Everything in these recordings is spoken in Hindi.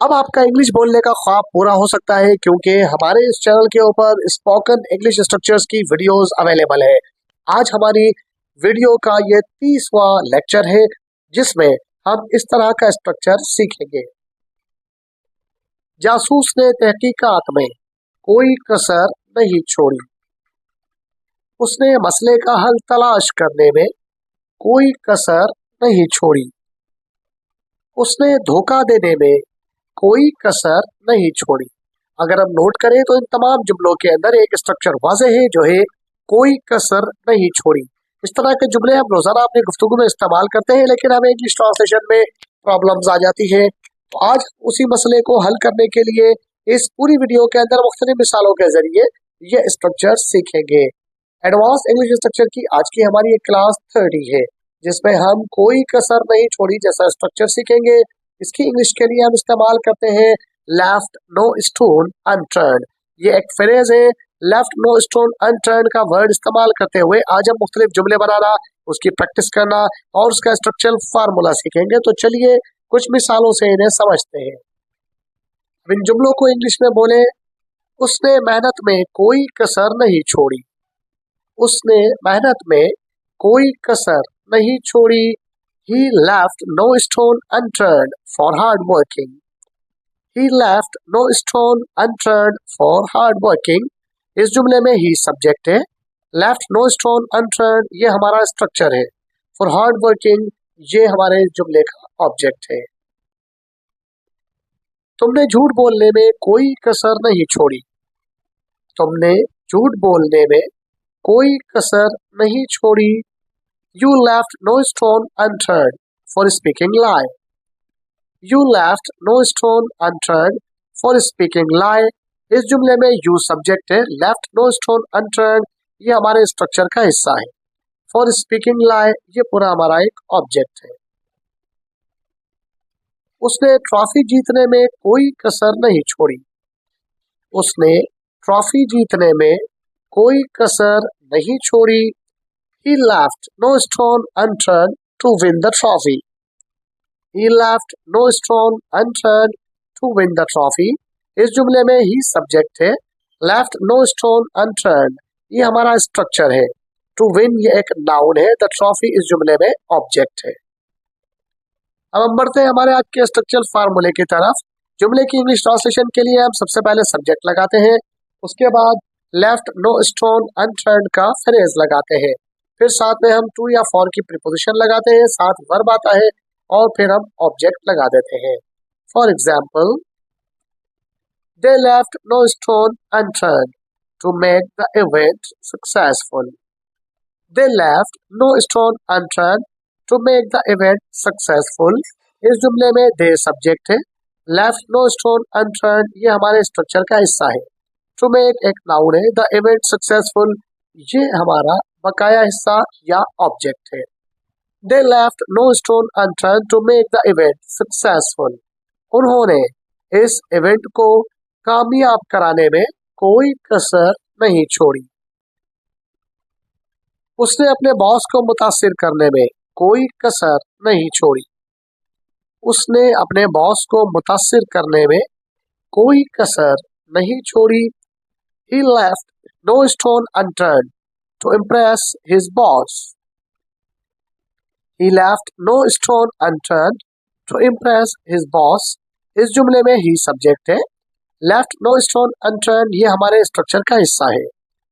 अब आपका इंग्लिश बोलने का ख्वाब पूरा हो सकता है क्योंकि हमारे इस चैनल के ऊपर स्पोकन इंग्लिश स्ट्रक्चर्स की वीडियोस अवेलेबल है। आज हमारी वीडियो का ये 30वां लेक्चर है जिसमें हम इस तरह का स्ट्रक्चर सीखेंगे। जासूस ने तहकीकात में कोई कसर नहीं छोड़ी। उसने मसले का हल तलाश करने में कोई कसर नहीं छोड़ी। उसने धोखा देने में कोई कसर नहीं छोड़ी। अगर हम नोट करें तो इन तमाम जुमलों के अंदर एक स्ट्रक्चर वाज़ेह है जो है कोई कसर नहीं छोड़ी। इस तरह के जुमले हम रोजाना अपनी गुफ्तगू में इस्तेमाल करते हैं, लेकिन हमें इंग्लिश ट्रांसलेशन में प्रॉब्लम्स आ जाती है। तो आज उसी मसले को हल करने के लिए इस पूरी वीडियो के अंदर मुख्तलिफ मिसालों के जरिए ये स्ट्रक्चर सीखेंगे। एडवांस इंग्लिश स्ट्रक्चर की आज की हमारी एक क्लास 30 है जिसमें हम कोई कसर नहीं छोड़ी जैसा स्ट्रक्चर सीखेंगे। इसकी इंग्लिश के लिए हम इस्तेमाल करते हैं लेफ्ट नो स्टोन अनटर्न्ड। ये एक फ्रेज है। लेफ्ट नो स्टोन अनटर्न्ड का वर्ड इस्तेमाल करते हुए आज हम मुख्तलिफ जुमले बनाना, उसकी प्रैक्टिस करना और उसका स्ट्रक्चरल फार्मूला सीखेंगे। तो चलिए कुछ मिसालों से इन्हें समझते हैं। अब इन जुमलों को इंग्लिश में बोले। उसने मेहनत में कोई कसर नहीं छोड़ी। उसने मेहनत में कोई कसर नहीं छोड़ी। He left no stone unturned for hard working. He left no stone unturned for hard working. इस जुमले में ही सब्जेक्ट है। Left no stone unturned ये हमारा स्ट्रक्चर है। For hard working ये हमारे जुमले का ऑब्जेक्ट है। तुमने झूठ बोलने में कोई कसर नहीं छोड़ी। तुमने झूठ बोलने में कोई कसर नहीं छोड़ी। You left no stone unturned for speaking lie. You left no stone unturned for speaking lie. इस जुमले में you सब्जेक्ट है। Left no stone unturned ये हमारे स्ट्रक्चर का हिस्सा है। For speaking lie ये पूरा हमारा एक ऑब्जेक्ट है। उसने ट्रॉफी जीतने में कोई कसर नहीं छोड़ी। उसने ट्रॉफी जीतने में कोई कसर नहीं छोड़ी। He left no stone unturned to win the trophy. He left no stone unturned to win the trophy. इस जुमले में ही सब्जेक्ट है। Left no stone unturned ये हमारा स्ट्रक्चर है। To win ये एक नाउन है। The trophy इस जुमले में ऑब्जेक्ट है। अब हम बढ़ते हैं हमारे आज के स्ट्रक्चरल फार्मूले की तरफ। जुमले की इंग्लिश ट्रांसलेशन के लिए हम सबसे पहले सब्जेक्ट लगाते हैं, उसके बाद लेफ्ट नो स्टोन अनटर्न्ड का फ्रेज लगाते हैं, फिर साथ में हम टू या फॉर की प्रीपोजिशन लगाते हैं, साथ वर्ब आता है और फिर हम ऑब्जेक्ट लगा देते हैं। For example, they left no stone unturned to make the event successful. They left no stone unturned to make the event successful. इस जुमले में दे सब्जेक्ट है। लेफ्ट नो स्टोन अनटर्न्ड ये हमारे स्ट्रक्चर का हिस्सा है। टू मेक एक नाउन है। द इवेंट सक्सेसफुल ये हमारा बकाया हिस्सा या ऑब्जेक्ट है। They left no stone unturned to make the event successful. उन्होंने इस इवेंट को कामयाब कराने में कोई कसर नहीं छोड़ी। उसने अपने बॉस को मुतासिर करने में कोई कसर नहीं छोड़ी। उसने अपने बॉस को मुतासिर करने में कोई कसर नहीं छोड़ी। He left no stone unturned to impress his boss. He left no stone unturned to impress his boss. इस जुमले में ही सब्जेक्ट है। Left no stone unturned ये हमारे स्ट्रक्चर का हिस्सा है।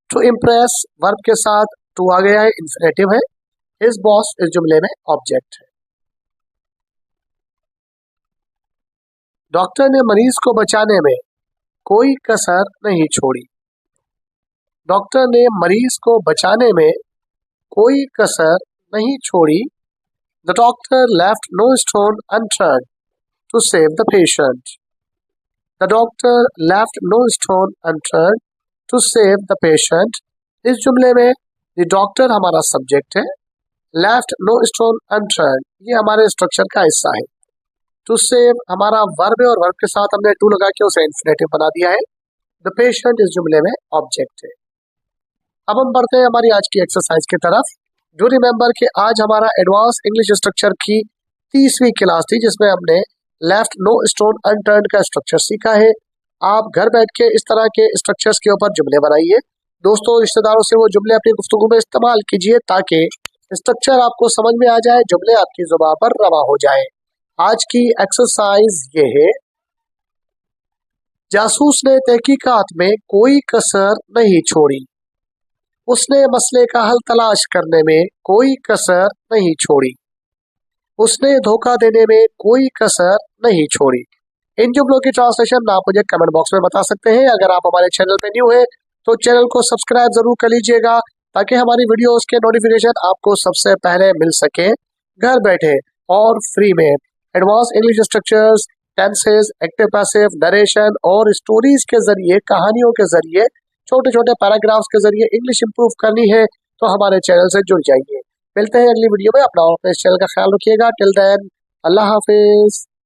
To impress वर्ब के साथ to आ गया है, इंफिनिटिव है। His boss इस जुमले में ऑब्जेक्ट है। डॉक्टर ने मरीज को बचाने में कोई कसर नहीं छोड़ी। डॉक्टर ने मरीज को बचाने में कोई कसर नहीं छोड़ी। The doctor left no stone unturned to save the patient. The doctor left no stone unturned to save the patient. इस जुमले में द डॉक्टर हमारा सब्जेक्ट है। लेफ्ट नो स्टोन अनटर्न्ड ये हमारे स्ट्रक्चर का हिस्सा है। टू सेव हमारा वर्ब है और वर्ब के साथ हमने टू लगा के उसे इंफिनिटिव बना दिया है। द पेशेंट इस जुमले में ऑब्जेक्ट है। अब हम बढ़ते हैं हमारी आज की एक्सरसाइज की तरफ। डू रिमेंबर कि आज हमारा एडवांस इंग्लिश स्ट्रक्चर की 30वीं क्लास थी जिसमें हमने लेफ्ट नो स्टोन अनटर्न्ड का स्ट्रक्चर सीखा है। आप घर बैठ के इस तरह के स्ट्रक्चर्स के ऊपर जुमले बनाइए। दोस्तों रिश्तेदारों से वो जुमले अपनी गुफ्तगू में इस्तेमाल कीजिए ताकि स्ट्रक्चर आपको समझ में आ जाए, जुमले आपकी जुबान पर रवा हो जाए। आज की एक्सरसाइज ये है, जासूस ने तहकीकात में कोई कसर नहीं छोड़ी। उसने मसले का हल तलाश करने में कोई कसर नहीं छोड़ी। उसने धोखा देने में कोई कसर नहीं छोड़ी। इन जुमलों की ट्रांसलेशन आप मुझे कमेंट बॉक्स में बता सकते हैं। अगर आप हमारे चैनल पे न्यू है तो चैनल को सब्सक्राइब जरूर कर लीजिएगा ताकि हमारी वीडियोस के नोटिफिकेशन आपको सबसे पहले मिल सके घर बैठे और फ्री में। Advance English structures, tenses, active passive, narration और स्टोरीज के जरिए, कहानियों के जरिए, छोटे छोटे पैराग्राफ्स के जरिए इंग्लिश इंप्रूव करनी है तो हमारे चैनल से जुड़ जाइए। मिलते हैं अगली वीडियो में। अपना और अपने चैनल का ख्याल रखिएगा। टिल देन, अल्लाह हाफिज।